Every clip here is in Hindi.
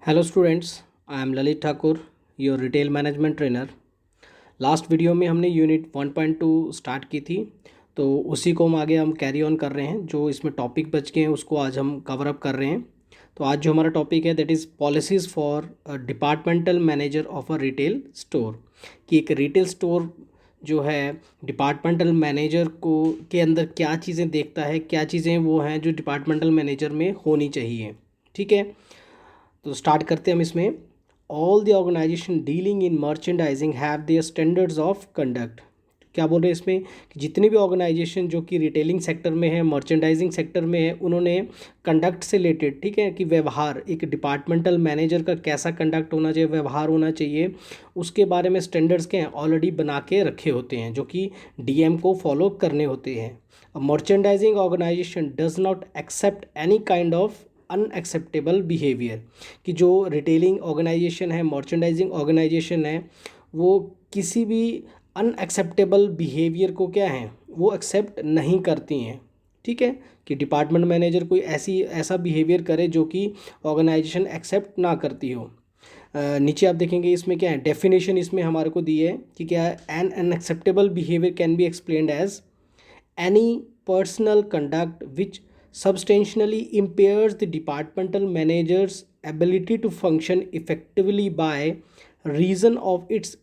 Hello students, I am Lalit Thakur, your retail management trainer. Last video में हमने यूनिट 1.2 स्टार्ट की थी, तो उसी को हम कैरी ऑन कर रहे हैं। जो इसमें टॉपिक बच गए हैं उसको आज हम कवर अप कर रहे हैं। तो आज जो हमारा टॉपिक है that is policies for departmental manager of a retail store. कि एक रिटेल स्टोर जो है डिपार्टमेंटल मैनेजर को के अंदर क्या चीज़ें देखता है, क्या चीज़ें वो हैं जो डिपार्टमेंटल मैनेजर में होनी चाहिए। ठीक है, तो स्टार्ट करते हैं हम इसमें। All the organisation dealing in merchandising have their standards of conduct. क्या बोल रहे हैं इसमें कि जितनी भी ऑर्गेनाइजेशन जो कि रिटेलिंग सेक्टर में है, मर्चेंडाइजिंग सेक्टर में है, उन्होंने कंडक्ट से रिलेटेड, ठीक है, कि व्यवहार एक डिपार्टमेंटल मैनेजर का कैसा कंडक्ट होना चाहिए, व्यवहार होना चाहिए, उसके बारे में स्टैंडर्ड्स के हैं ऑलरेडी बना के रखे होते हैं जो कि डीएम को फॉलो करने होते हैं। Merchandising organisation does not accept any kind of unacceptable behaviour. कि जो रिटेलिंग ऑर्गेनाइजेशन है, मर्चेंडाइजिंग ऑर्गेनाइजेशन है, वो किसी भी अनएक्सेप्टेबल बिहेवियर को क्या है वो एक्सेप्ट नहीं करती हैं। ठीक है, कि डिपार्टमेंट मैनेजर कोई ऐसा बिहेवियर करे जो कि ऑर्गेनाइजेशन एक्सेप्ट ना करती हो। नीचे आप देखेंगे इसमें क्या है, डेफिनेशन इसमें हमारे को दी है कि क्या है, an unacceptable behaviour can be explained as any personal conduct which substantially impairs the departmental manager's ability to function effectively by reason of its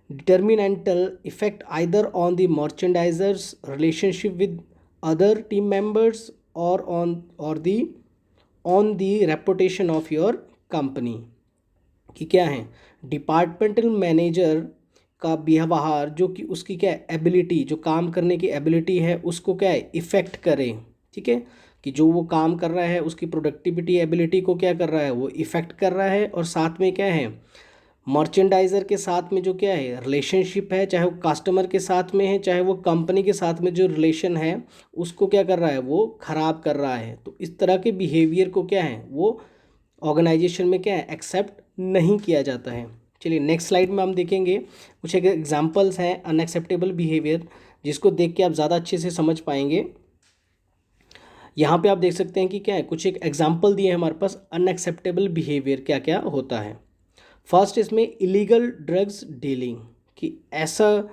detrimental effect either on the merchandiser's relationship with other team members or on the reputation of your company। कि क्या है, डिपार्टमेंटल मैनेजर का व्यवहार जो कि उसकी क्या है एबिलिटी, जो काम करने की एबिलिटी है उसको क्या है इफ़ेक्ट करे। ठीक है, कि जो वो काम कर रहा है उसकी प्रोडक्टिविटी एबिलिटी को क्या कर रहा है वो इफ़ेक्ट कर रहा है। और साथ में क्या है, मर्चेंडाइज़र के साथ में जो क्या है रिलेशनशिप है, चाहे वो कस्टमर के साथ में है चाहे वो कंपनी के साथ में जो रिलेशन है उसको क्या कर रहा है वो ख़राब कर रहा है। तो इस तरह के बिहेवियर को क्या है वो ऑर्गेनाइजेशन में क्या है एक्सेप्ट नहीं किया जाता है। चलिए नेक्स्ट स्लाइड में हम देखेंगे कुछ एक एग्जांपल्स हैं अनएक्सेप्टेबल बिहेवियर, जिसको देख के आप ज़्यादा अच्छे से समझ पाएंगे। यहाँ पे आप देख सकते हैं कि क्या है, कुछ एक एग्जांपल दिए हैं हमारे पास अनएक्सेप्टेबल बिहेवियर क्या क्या होता है। फर्स्ट इसमें इलीगल ड्रग्स डीलिंग। कि ऐसा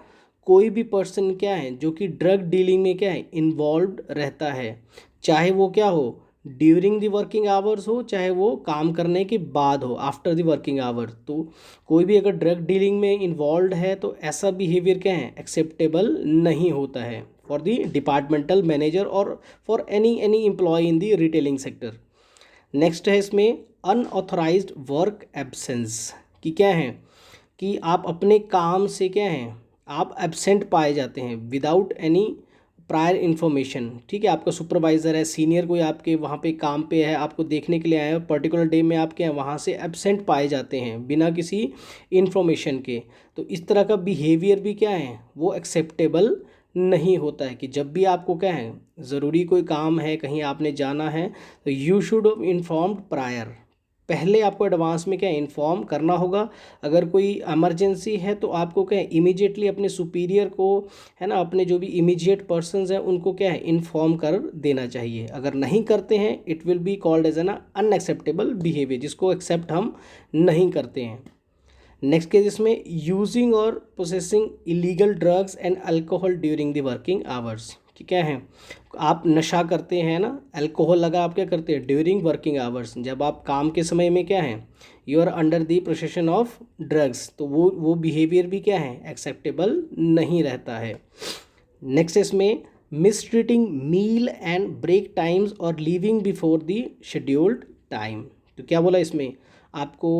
कोई भी पर्सन क्या है जो कि ड्रग डीलिंग में क्या है इन्वॉल्व रहता है, चाहे वो क्या हो ड्यूरिंग द वर्किंग आवर्स हो चाहे वो काम करने के बाद हो आफ्टर द वर्किंग आवर्स। तो कोई भी अगर ड्रग डीलिंग में इन्वॉल्व है तो ऐसा बिहेवियर क्या है एक्सेप्टेबल नहीं होता है फॉर द डिपार्टमेंटल मैनेजर और for any employ in the retailing sector. Next है इसमें अनऑथराइज्ड वर्क एब्सेंस। कि क्या है कि आप अपने काम से क्या हैं आप एब्सेंट पाए जाते हैं विदाउट एनी प्रायर इन्फॉर्मेशन। ठीक है, आपका सुपरवाइज़र है, सीनियर कोई आपके वहाँ पे काम पे है, आपको देखने के लिए आया है, पर्टिकुलर डे में आप क्या है वहाँ से एब्सेंट पाए जाते हैं बिना किसी इन्फॉर्मेशन के। तो इस तरह का बिहेवियर भी क्या है वो एक्सेप्टेबल नहीं होता है। कि जब भी आपको क्या है ज़रूरी कोई काम है, कहीं आपने जाना है, तो यू शुड इन्फॉर्म्ड प्रायर, पहले आपको एडवांस में क्या इन्फॉर्म करना होगा। अगर कोई इमरजेंसी है तो आपको क्या है इमीडिएटली अपने सुपीरियर को है ना, अपने जो भी इमीडिएट पर्सन्स हैं उनको क्या है इन्फॉर्म कर देना चाहिए। अगर नहीं करते हैं it will be called as an unacceptable behaviour, जिसको एक्सेप्ट हम नहीं करते हैं। नेक्स्ट केस इसमें यूजिंग और processing illegal drugs and alcohol during the working hours. कि क्या है, आप नशा करते हैं ना, अल्कोहल लगा, आप क्या करते हैं ड्यूरिंग वर्किंग आवर्स, जब आप काम के समय में क्या है you are under the procession of drugs, तो वो बिहेवियर भी क्या है एक्सेप्टेबल नहीं रहता है। नेक्स्ट इसमें मिसट्रीटिंग मील एंड ब्रेक टाइम्स और leaving before the scheduled time. तो क्या बोला इसमें, आपको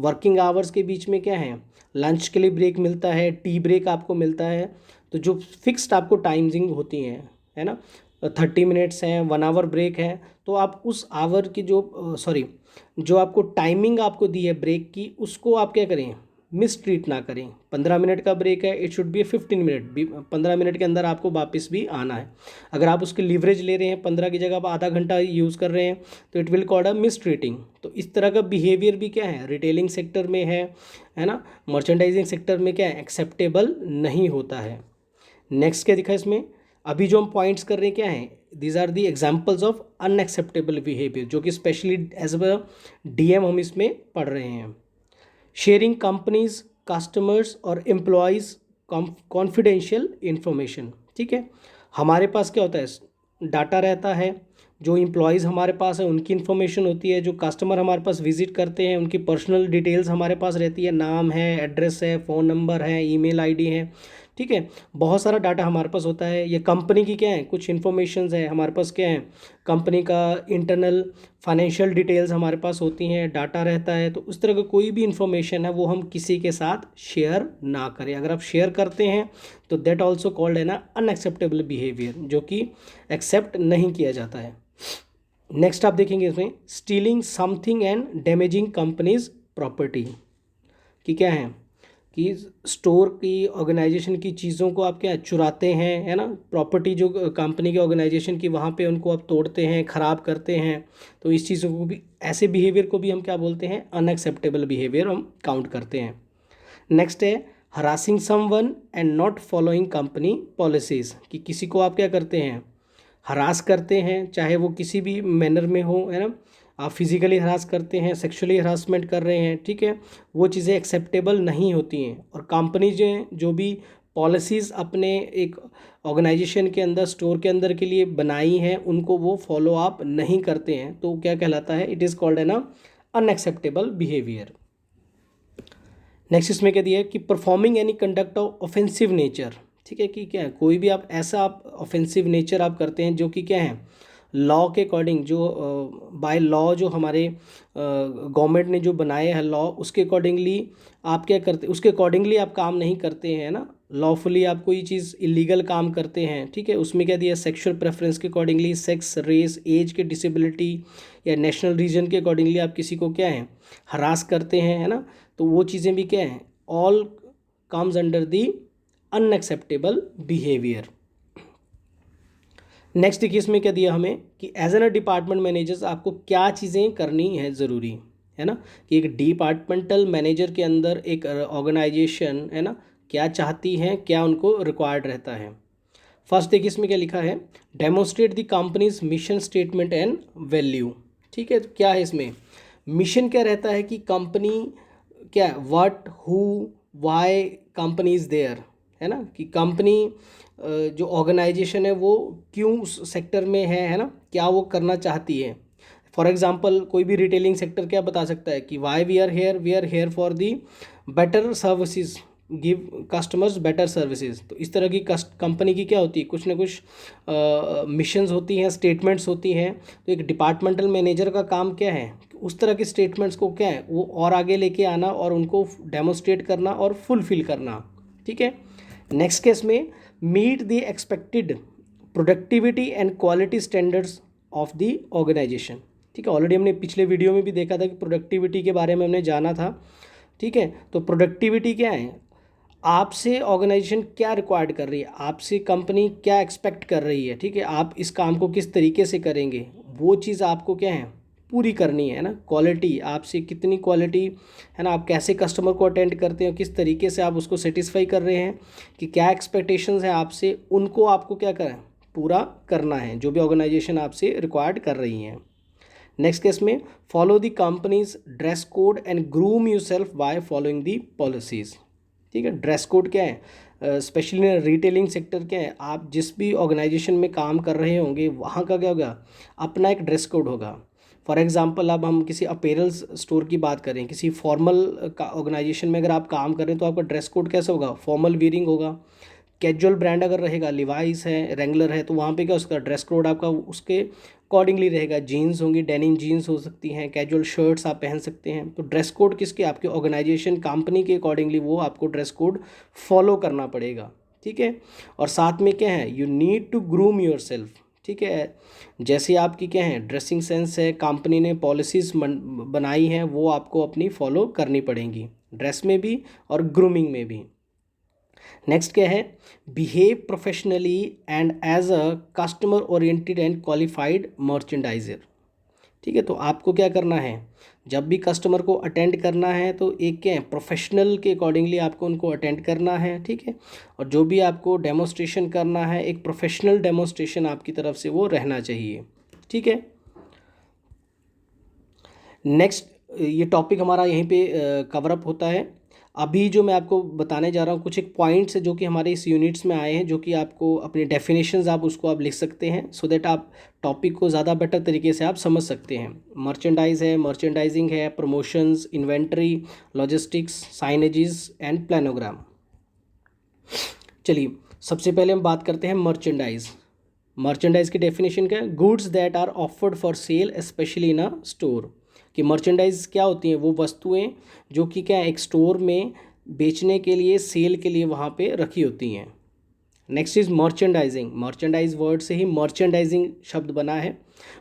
वर्किंग आवर्स के बीच में क्या है लंच के लिए ब्रेक मिलता है, टी ब्रेक आपको मिलता है, तो जो फिक्स्ड आपको टाइमिंग होती हैं है ना, 30 मिनट्स हैं, 1 आवर ब्रेक है, तो आप उस आवर की जो आपको टाइमिंग आपको दी है ब्रेक की उसको आप क्या करें मिस ट्रीट ना करें। 15 मिनट का ब्रेक है, it should be 15 minute, 15 minute के अंदर आपको वापस भी आना है। अगर आप उसके लीवरेज ले रहे हैं 15 की जगह आप आधा घंटा यूज़ कर रहे हैं तो it will called a miss treating. तो इस तरह का बिहेवियर भी क्या है रिटेलिंग सेक्टर में है ना, मर्चेंडाइजिंग सेक्टर में क्या है एक्सेप्टेबल नहीं होता है। नेक्स्ट क्या दिखा इसमें, अभी जो हम पॉइंट्स कर रहे हैं क्या हैं, these are the examples of unacceptable behaviour, जो कि स्पेशली एज अ डीएम हम इसमें पढ़ रहे हैं। शेयरिंग कंपनीज, कस्टमर्स और एम्प्लॉयज़ कॉन्फिडेंशियल इंफॉर्मेशन, ठीक है। हमारे पास क्या होता है, डाटा रहता है, जो एम्प्लॉयज़ हमारे पास है उनकी इन्फॉर्मेशन होती है, जो कस्टमर हमारे पास विजिट करते हैं उनकी पर्सनल डिटेल्स हमारे पास रहती है, नाम है, एड्रेस है, फ़ोन नंबर है, ईमेल आईडी है, ठीक है। बहुत सारा डाटा हमारे पास होता है। ये कंपनी की क्या है, कुछ इन्फॉर्मेशंस है हमारे पास, क्या है, कंपनी का इंटरनल फाइनेंशियल डिटेल्स हमारे पास होती हैं, डाटा रहता है। तो उस तरह का कोई भी इन्फॉर्मेशन है वो हम किसी के साथ शेयर ना करें। अगर आप शेयर करते हैं तो दैट ऑल्सो कॉल्ड है ना अनएक्सेप्टेबल बिहेवियर, जो कि एक्सेप्ट नहीं किया जाता है। नेक्स्ट आप देखेंगे इसमें stealing something and damaging companies property, कि क्या है कि स्टोर की ऑर्गेनाइजेशन की चीज़ों को आप क्या चुराते हैं, है ना, प्रॉपर्टी जो कंपनी के ऑर्गेनाइजेशन की वहाँ पे उनको आप तोड़ते हैं, ख़राब करते हैं। तो इस चीज़ों को भी, ऐसे बिहेवियर को भी हम क्या बोलते हैं, अनएक्सेप्टेबल बिहेवियर हम काउंट करते हैं। नेक्स्ट है harassing someone and not following company policies, कि किसी को आप क्या करते हैं, हरास करते हैं, चाहे वो किसी भी मैनर में हो, है ना, आप फिज़िकली हरास करते हैं, सेक्सुअली हरासमेंट कर रहे हैं, ठीक है, वो चीज़ें एक्सेप्टेबल नहीं होती हैं। और कंपनी जो भी पॉलिसीज़ अपने एक ऑर्गेनाइजेशन के अंदर, स्टोर के अंदर के लिए बनाई हैं, उनको वो फॉलो अप नहीं करते हैं, तो क्या कहलाता है, इट इज़ कॉल्ड है ना अनएक्सेप्टेबल बिहेवियर। नेक्स्ट इसमें क्या दिया है कि performing any conduct of offensive nature, ठीक है, कि क्या है, कोई भी आप ऐसा आप ऑफेंसिव नेचर आप करते हैं जो कि क्या है, लॉ के अकॉर्डिंग, जो बाय लॉ जो हमारे गवर्नमेंट ने जो बनाए हैं लॉ, उसके अकॉर्डिंगली आप क्या करते, उसके अकॉर्डिंगली आप काम नहीं करते हैं ना, लॉफुली आप कोई चीज़ इलीगल काम करते हैं, ठीक है। उसमें क्या दिया, सेक्सुअल प्रेफरेंस के अकॉर्डिंगली, सेक्स, रेस, एज के, डिसेबिलिटी या नेशनल रीजन के अकॉर्डिंगली आप किसी को क्या है, हरास करते हैं, है ना। तो वो चीज़ें भी क्या हैं, all comes under the unacceptable behaviour. Next देखिए इसमें क्या दिया हमें कि as an a department managers आपको क्या चीज़ें करनी है ज़रूरी, है ना, कि एक डिपार्टमेंटल मैनेजर के अंदर एक ऑर्गेनाइजेशन, है ना, क्या चाहती है, क्या उनको रिक्वायर्ड रहता है। फर्स्ट देखिए इसमें क्या लिखा है, demonstrate the companies mission statement and value, ठीक है। तो क्या है इसमें, मिशन क्या रहता है कि कंपनी क्या, what, who, why company is there, है ना, कि कंपनी जो ऑर्गेनाइजेशन है वो क्यों उस सेक्टर में है ना, क्या वो करना चाहती है। फॉर एग्जांपल कोई भी रिटेलिंग सेक्टर क्या बता सकता है कि why we are here for the better services, give customers better services. तो इस तरह की कंपनी की क्या होती है, कुछ ना कुछ मिशंस होती हैं, स्टेटमेंट्स होती हैं। तो एक डिपार्टमेंटल मैनेजर का काम क्या है, उस तरह के स्टेटमेंट्स को क्या है वो और आगे लेके आना और उनको डेमोस्ट्रेट करना और फुलफिल करना, ठीक है। नेक्स्ट केस में meet the expected productivity and quality standards of the organisation, ठीक है। ऑलरेडी हमने पिछले वीडियो में भी देखा था कि प्रोडक्टिविटी के बारे में हमने जाना था, ठीक है। तो प्रोडक्टिविटी क्या है, आपसे ऑर्गेनाइजेशन क्या रिक्वायर्ड कर रही है, आपसे कंपनी क्या एक्सपेक्ट कर रही है, ठीक है, आप इस काम को किस तरीके से करेंगे, वो चीज़ आपको क्या है पूरी करनी है ना। क्वालिटी, आपसे कितनी क्वालिटी, है ना, आप कैसे कस्टमर को अटेंड करते हो, किस तरीके से आप उसको सेटिस्फाई कर रहे हैं, कि क्या एक्सपेक्टेशंस हैं आपसे, उनको आपको क्या करें, पूरा करना है, जो भी ऑर्गेनाइजेशन आपसे रिक्वायर्ड कर रही हैं। नेक्स्ट केस में follow the companies dress code and groom you self by following the policies, ठीक है। ड्रेस कोड क्या है, स्पेशली रिटेलिंग सेक्टर क्या है, आप जिस भी ऑर्गेनाइजेशन में काम कर रहे होंगे वहाँ का क्या होगा, अपना एक ड्रेस कोड होगा। फॉर एग्जांपल अब हम किसी अपेरल्स स्टोर की बात करें, किसी फॉर्मल का ऑर्गेनाइजेशन में अगर आप काम कर रहे हैं तो आपका ड्रेस कोड कैसा होगा, फॉर्मल वियरिंग होगा। कैजुअल ब्रांड अगर रहेगा, लिवाइस है, रेंगुलर है, तो वहाँ पे क्या उसका ड्रेस कोड आपका उसके अकॉर्डिंगली रहेगा। जीन्स होंगी, डेनिम जीन्स हो सकती हैं, कैजुअल शर्ट्स आप पहन सकते हैं। तो ड्रेस कोड किसके, आपके ऑर्गेनाइजेशन कंपनी के अकॉर्डिंगली वो आपको ड्रेस कोड फॉलो करना पड़ेगा, ठीक है। और साथ में क्या है, you need to groom yourself, ठीक है। जैसे आपकी क्या है ड्रेसिंग सेंस है, कंपनी ने पॉलिसीज़ बनाई हैं, वो आपको अपनी फॉलो करनी पड़ेंगी, ड्रेस में भी और ग्रूमिंग में भी। नेक्स्ट क्या है, behave professionally and as a customer oriented and qualified merchandiser, ठीक है। तो आपको क्या करना है, जब भी कस्टमर को अटेंड करना है तो एक क्या है, प्रोफेशनल के अकॉर्डिंगली आपको उनको अटेंड करना है, ठीक है। और जो भी आपको डेमोस्ट्रेशन करना है, एक प्रोफेशनल डेमोस्ट्रेशन आपकी तरफ से वो रहना चाहिए, ठीक है। नेक्स्ट ये टॉपिक हमारा यहीं पे कवर अप होता है। अभी जो मैं आपको बताने जा रहा हूँ कुछ एक पॉइंट्स है जो कि हमारे इस यूनिट्स में आए हैं, जो कि आपको अपनी डेफिनेशंस आप उसको आप लिख सकते हैं, सो दैट आप टॉपिक को ज़्यादा बेटर तरीके से आप समझ सकते हैं। मर्चेंडाइज है, मर्चेंडाइजिंग है, promotions, inventory, logistics, signages and planogram. चलिए सबसे पहले हम बात करते हैं मर्चेंडाइज। मर्चेंडाइज की डेफिनेशन क्या है, goods that are offered for sale specially in a store. कि मर्चेंडाइज क्या होती हैं, वो वस्तुएं जो कि क्या एक स्टोर में बेचने के लिए, सेल के लिए वहाँ पे रखी होती हैं। Next is merchandising. Merchandise word से ही मर्चेंडाइजिंग शब्द बना है।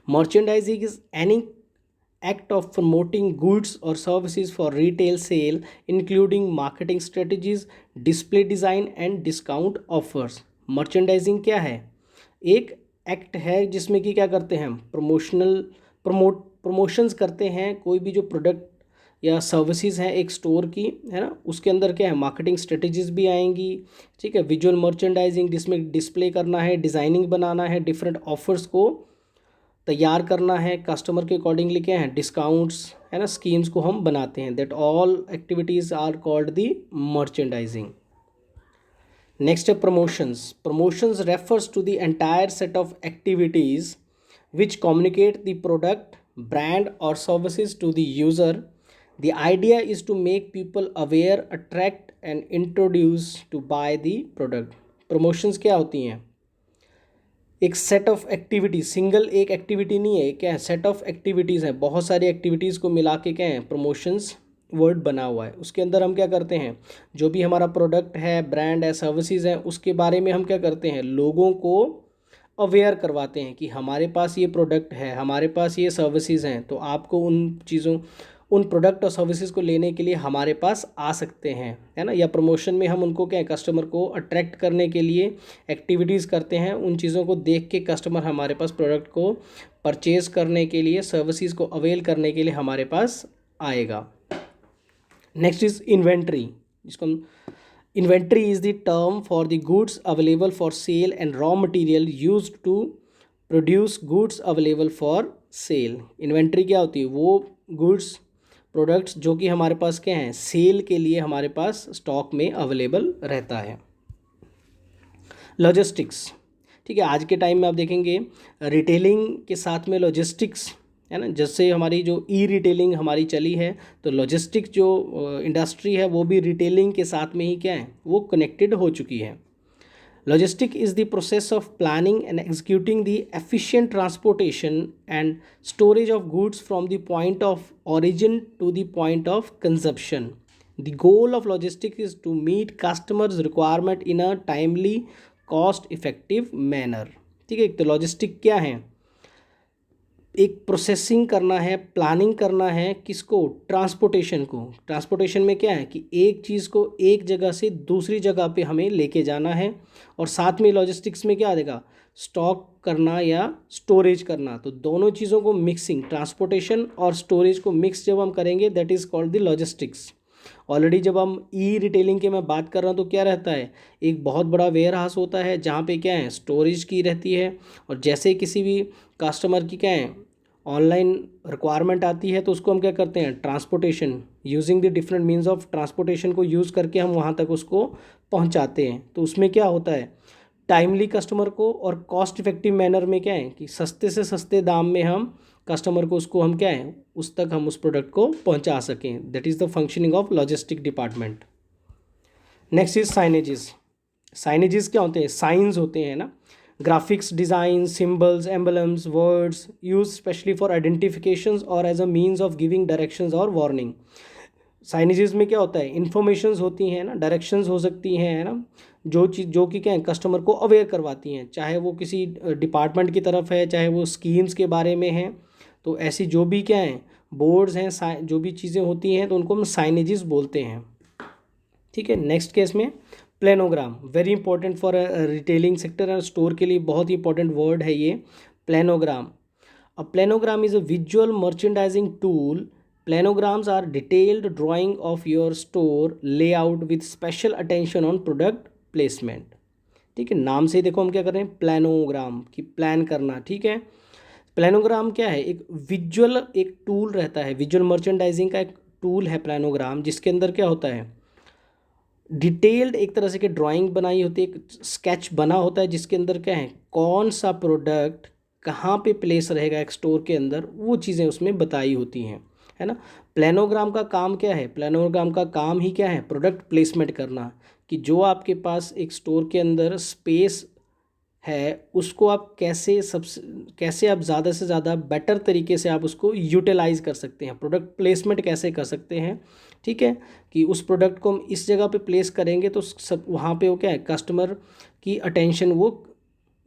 Merchandising is any act of promoting goods or services for retail sale including marketing strategies, display design and discount offers। Merchandising क्या है, एक एक्ट है जिसमें कि क्या करते हैं हम, प्रमोशंस करते हैं। कोई भी जो प्रोडक्ट या सर्विसेज हैं एक स्टोर की, है ना, उसके अंदर क्या है, मार्केटिंग स्ट्रेटजीज भी आएंगी, ठीक है। विजुअल मर्चेंडाइजिंग जिसमें डिस्प्ले करना है, डिज़ाइनिंग बनाना है, डिफरेंट ऑफर्स को तैयार करना है, कस्टमर के अकॉर्डिंगली क्या है, डिस्काउंट्स, है ना, स्कीम्स को हम बनाते हैं। That all activities are called the merchandising. Next है promotions. Promotions refers to the entire set of activities which communicate the product, brand or services to the user. The idea is to make people aware, attract and introduce to buy the product. Promotions क्या होती हैं, एक सेट ऑफ एक्टिविटीज, सिंगल एक एक्टिविटी नहीं है, क्या है, सेट ऑफ एक्टिविटीज़ हैं, बहुत सारी एक्टिविटीज़ को मिला के क्या है, प्रमोशंस वर्ड बना हुआ है। उसके अंदर हम क्या करते हैं, जो भी हमारा प्रोडक्ट है, ब्रांड है, सर्विसेज है, उसके बारे में हम क्या करते हैं, लोगों को अवेयर करवाते हैं कि हमारे पास ये प्रोडक्ट है, हमारे पास ये सर्विसेज हैं, तो आपको उन चीज़ों, उन प्रोडक्ट और सर्विसेज को लेने के लिए हमारे पास आ सकते हैं, है ना। या प्रमोशन में हम उनको क्या है, कस्टमर को अट्रैक्ट करने के लिए एक्टिविटीज़ करते हैं, उन चीज़ों को देख के कस्टमर हमारे पास प्रोडक्ट को परचेज़ करने के लिए, सर्विसेज को अवेल करने के लिए हमारे पास आएगा। नेक्स्ट इज़ इन्वेंट्री, जिसको हम, inventory is the term for the goods available for sale and raw material used to produce goods available for sale. Inventory क्या होती है, वो गुड्स, प्रोडक्ट्स जो कि हमारे पास क्या हैं, सेल के लिए हमारे पास स्टॉक में अवेलेबल रहता है। लॉजिस्टिक्स, ठीक है, आज के टाइम में आप देखेंगे रिटेलिंग के साथ में लॉजिस्टिक्स, है ना। जैसे हमारी जो ई रिटेलिंग हमारी चली है, तो लॉजिस्टिक्स जो इंडस्ट्री है वो भी रिटेलिंग के साथ में ही क्या है, वो कनेक्टेड हो चुकी है। Logistic is the process of planning and executing the efficient transportation and storage of goods from the point of origin to the point of consumption. The goal of logistics is to meet customers' requirement in a timely, cost-effective manner. ठीक है, तो लॉजिस्टिक क्या है, एक प्रोसेसिंग करना है, प्लानिंग करना है, किसको, ट्रांसपोर्टेशन को। ट्रांसपोर्टेशन में क्या है कि एक चीज़ को एक जगह से दूसरी जगह पे हमें लेके जाना है, और साथ में लॉजिस्टिक्स में क्या आ जाएगा, स्टॉक करना या स्टोरेज करना। तो दोनों चीज़ों को मिक्सिंग, ट्रांसपोर्टेशन और स्टोरेज को मिक्स जब हम करेंगे, that is called the logistics. Already जब हम ई रिटेलिंग के मैं बात कर रहा हूँ तो क्या रहता है, एक बहुत बड़ा वेयर हाउस होता है जहाँ पे क्या है, स्टोरेज की रहती है, और जैसे किसी भी कस्टमर की क्या है, ऑनलाइन रिक्वायरमेंट आती है, तो उसको हम क्या करते हैं, transportation, using the different means of transportation को यूज़ करके हम वहाँ तक उसको पहुँचाते हैं। तो उसमें क्या होता है, टाइमली कस्टमर को, और कॉस्ट इफेक्टिव मैनर में क्या है कि सस्ते से सस्ते दाम में हम कस्टमर को, उसको हम क्या है, उस तक हम उस प्रोडक्ट को पहुंचा सकें। That is the functioning of logistic department. Next is signages. Signages क्या होते हैं, साइंस होते हैं ना, graphics, design, symbols, emblems, words use specially for identifications और as a means of giving directions और वार्निंग। साइनेजेस में क्या होता है, इन्फॉर्मेशंस होती हैं ना, डायरेक्शंस हो सकती हैं, है ना, जो चीज़ जो कि क्या है, कस्टमर को अवेयर करवाती हैं, चाहे वो किसी डिपार्टमेंट की तरफ है, चाहे वो स्कीम्स के बारे में है। तो ऐसी जो भी क्या हैं, बोर्ड्स हैं, जो भी चीज़ें होती हैं, तो उनको हम साइनेजेस बोलते हैं। ठीक है, नेक्स्ट केस में planogram, very important for retailing sector और स्टोर के लिए बहुत ही इंपॉर्टेंट वर्ड है ये प्लेनोग्राम। A planogram is a visual merchandising tool. Planograms are detailed drawing of your store layout with special attention on product placement. ठीक है, नाम से ही देखो हम क्या कर रहे हैं, प्लानोग्राम की प्लान करना। ठीक है, प्लानोग्राम क्या है, एक विजुअल एक टूल रहता है, विजुअल मर्चेंडाइजिंग का एक टूल है प्लानोग्राम, जिसके अंदर क्या होता है, डिटेल्ड एक तरह से कि ड्राइंग बनाई होती है, एक स्केच बना होता है जिसके अंदर क्या है, कौन सा प्रोडक्ट कहाँ पे प्लेस रहेगा एक स्टोर के अंदर, वो चीज़ें उसमें बताई होती हैं, है ना। प्लानोग्राम का काम क्या है, प्लानोग्राम का काम ही क्या है, प्रोडक्ट प्लेसमेंट करना, कि जो आपके पास एक स्टोर के अंदर स्पेस है उसको आप कैसे आप ज़्यादा से ज़्यादा बेटर तरीके से आप उसको यूटिलाइज कर सकते हैं, प्रोडक्ट प्लेसमेंट कैसे कर सकते हैं। ठीक है, कि उस प्रोडक्ट को हम इस जगह पे प्लेस करेंगे तो सब वहाँ पे वो क्या है, कस्टमर की अटेंशन वो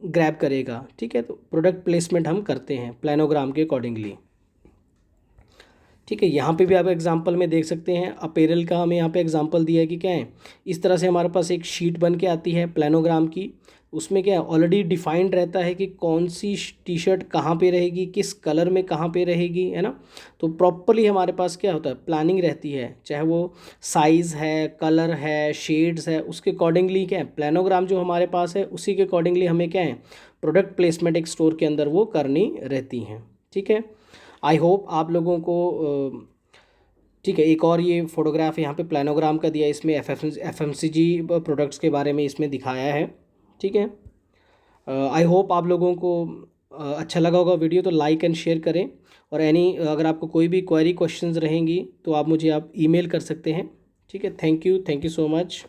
ग्रैब करेगा। ठीक है, तो प्रोडक्ट प्लेसमेंट हम करते हैं प्लानोग्राम के अकॉर्डिंगली। ठीक है, यहाँ पे भी आप एग्जांपल में देख सकते हैं, अपेरल का हमें यहाँ पे एग्जांपल दिया है कि क्या है, इस तरह से हमारे पास एक शीट बन के आती है प्लानोग्राम की, उसमें क्या है ऑलरेडी डिफाइंड रहता है कि कौन सी टी शर्ट कहाँ पे रहेगी, किस कलर में कहाँ पे रहेगी, है ना। तो प्रॉपरली हमारे पास क्या होता है, प्लानिंग रहती है, चाहे वो साइज़ है, कलर है, शेड्स है, उसके अकॉर्डिंगली क्या है, प्लानोग्राम जो हमारे पास है उसी के अकॉर्डिंगली हमें क्या है, प्रोडक्ट प्लेसमेंट एक स्टोर के अंदर वो करनी रहती हैं। ठीक है, आई होप आप लोगों को ठीक है, एक और ये फोटोग्राफ यहाँ पे प्लानोग्राम का दिया है, इसमें एफएमसीजी प्रोडक्ट्स के बारे में इसमें दिखाया है। ठीक है, आई होप आप लोगों को अच्छा लगा होगा वीडियो, तो लाइक एंड शेयर करें, और अगर आपको कोई भी क्वेरी क्वेश्चंस रहेंगी तो आप मुझे ईमेल कर सकते हैं। ठीक है, थैंक यू सो मच।